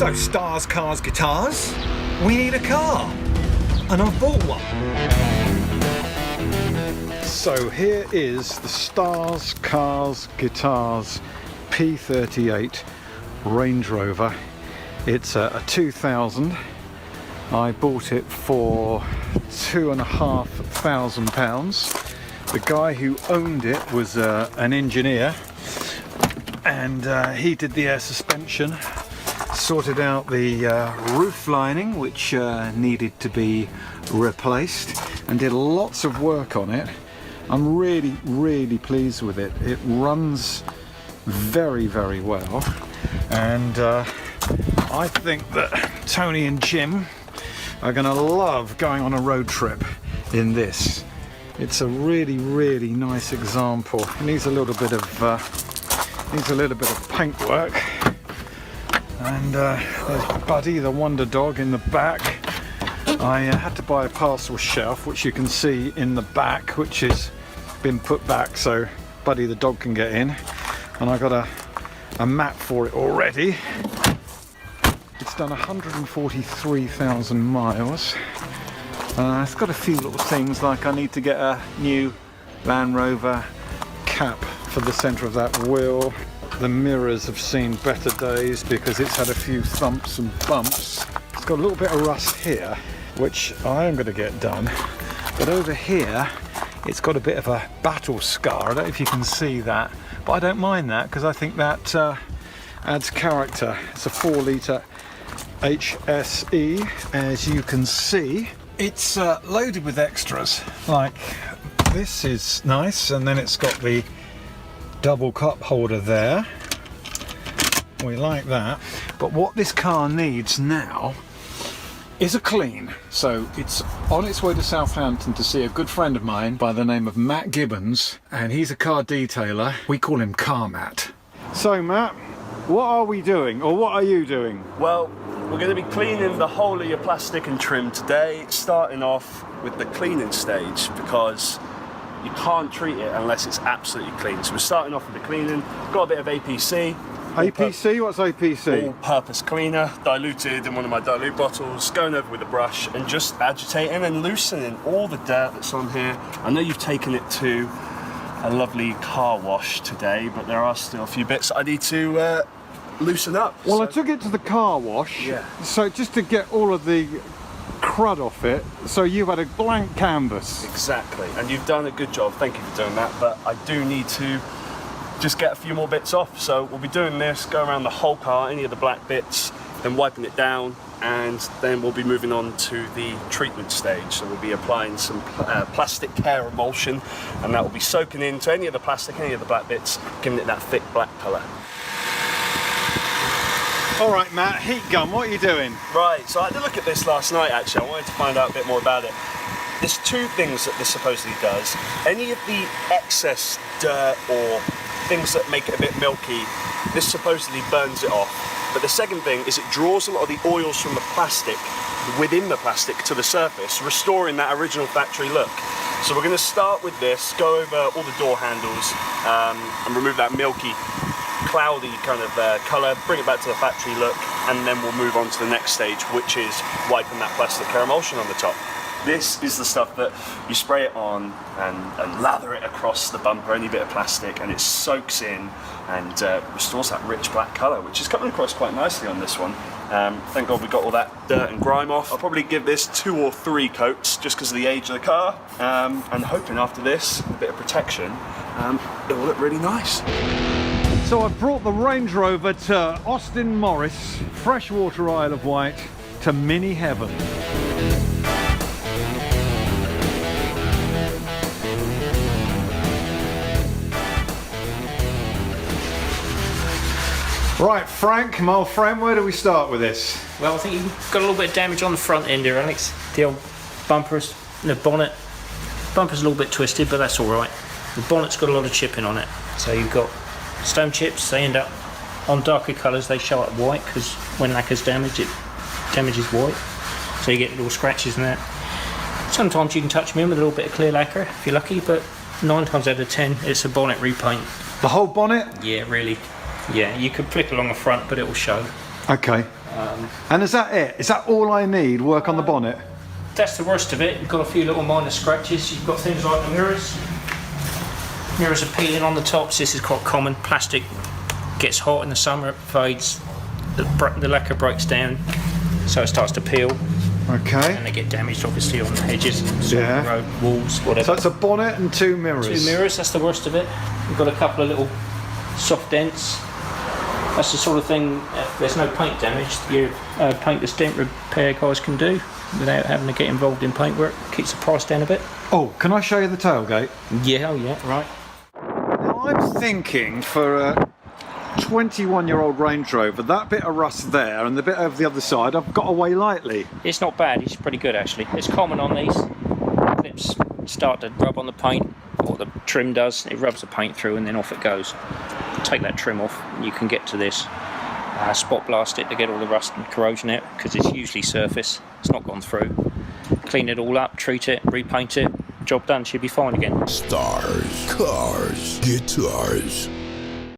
So, Stars, Cars, Guitars, we need a car, and I've bought one. So here is the Stars, Cars, Guitars P38 Range Rover. It's a 2000. I bought it for £2,500. The guy who owned it was an engineer, and he did the air suspension, sorted out the roof lining, which needed to be replaced, and did lots of work on it. I'm really pleased with it. It runs very well, and I think that Tony and Jim are going to love going on a road trip in this. It's a really nice example. It needs a little bit of paint work. And there's Buddy, the wonder dog, in the back. I had to buy a parcel shelf, which you can see in the back, which has been put back so Buddy the dog can get in. And I got a map for it already. It's done 143,000 miles. It's got a few little things, like I need to get a new Land Rover cap for the centre of that wheel. The mirrors have seen better days because it's had a few thumps and bumps. It's got a little bit of rust here, which I am going to get done. But over here, it's got a bit of a battle scar. I don't know if you can see that, but I don't mind that because I think that adds character. It's a 4-litre HSE, as you can see. It's loaded with extras, like this is nice, and then it's got the double cup holder there. We like that. But what this car needs now is a clean. So it's on its way to Southampton to see a good friend of mine by the name of Matt Gibbons, and he's a car detailer. We call him Car Matt. So Matt, what are we doing, or what are you doing? Well, we're going to be cleaning the whole of your plastic and trim today, starting off with the cleaning stage, because you can't treat it unless it's absolutely clean. So we're starting off with the cleaning. Got a bit of APC. APC? What's APC? All-purpose cleaner, diluted in one of my dilute bottles, going over with a brush and just agitating and loosening all the dirt that's on here. I know you've taken it to a lovely car wash today, but there are still a few bits I need to loosen up. Well, so I took it to the car wash, yeah. So just to get all of the crud off it, so you've had a blank canvas. Exactly, and you've done a good job, thank you for doing that, but I do need to just get a few more bits off. So we'll be doing this, go around the whole car, any of the black bits, then wiping it down, and then we'll be moving on to the treatment stage. So we'll be applying some plastic care emulsion, and that will be soaking into any of the plastic, any of the black bits, giving it that thick black colour. All right, Matt, heat gun, what are you doing? Right, so I had to look at this last night actually. I wanted to find out a bit more about it. There's two things that this supposedly does. Any of the excess dirt or things that make it a bit milky, this supposedly burns it off. But the second thing is it draws a lot of the oils from the plastic within the plastic to the surface, restoring that original factory look. So we're going to start with this, go over all the door handles and remove that milky, cloudy kind of colour, bring it back to the factory look, and then we'll move on to the next stage, which is wiping that plastic care emulsion on the top. This is the stuff that you spray it on and lather it across the bumper, any bit of plastic, and it soaks in and restores that rich black colour, which is coming across quite nicely on this one. Thank God we got all that dirt and grime off. I'll probably give this 2 or 3 coats just because of the age of the car, and hoping after this, a bit of protection, it will look really nice. So I brought the Range Rover to Austin Morris, freshwater Isle of Wight, to mini heaven. Right, Frank, my old friend, where do we start with this? Well, I think you've got a little bit of damage on the front end here, Alex. The old bumpers, the bonnet. Bumper's a little bit twisted, but that's all right. The bonnet's got a lot of chipping on it. So you've got stone chips, they end up on darker colours, they show up white, because when lacquer's damaged, it damages white. So you get little scratches and that. Sometimes you can touch them in with a little bit of clear lacquer, if you're lucky, but 9 times out of 10, it's a bonnet repaint. The whole bonnet? Yeah, really. Yeah, you could flick along the front, but it will show. Okay. And is that it? Is that all I need? Work on the bonnet? That's the worst of it. You've got a few little minor scratches. You've got things like the mirrors. Mirrors are peeling on the tops. This is quite common. Plastic gets hot in the summer, it fades. The lacquer breaks down, so it starts to peel. Okay. And they get damaged, obviously, on hedges, Yeah. road, walls, whatever. So it's a bonnet and 2 mirrors. 2 mirrors, that's the worst of it. We've got a couple of little soft dents. That's the sort of thing, if there's no paint damage, your paintless dent repair guys can do without having to get involved in paintwork. Keeps the price down a bit. Oh, can I show you the tailgate? Yeah, oh yeah, right. Now I'm thinking for a 21-year-old Range Rover, that bit of rust there and the bit over the other side, I've got away lightly. It's not bad, it's pretty good actually. It's common on these. Clips start to rub on the paint. What the trim does, it rubs the paint through and then off it goes. Take that trim off and you can get to this. Spot blast it to get all the rust and corrosion out, because it's usually surface, it's not gone through. Clean it all up, treat it, repaint it, job done, should be fine again. Stars, cars, guitars.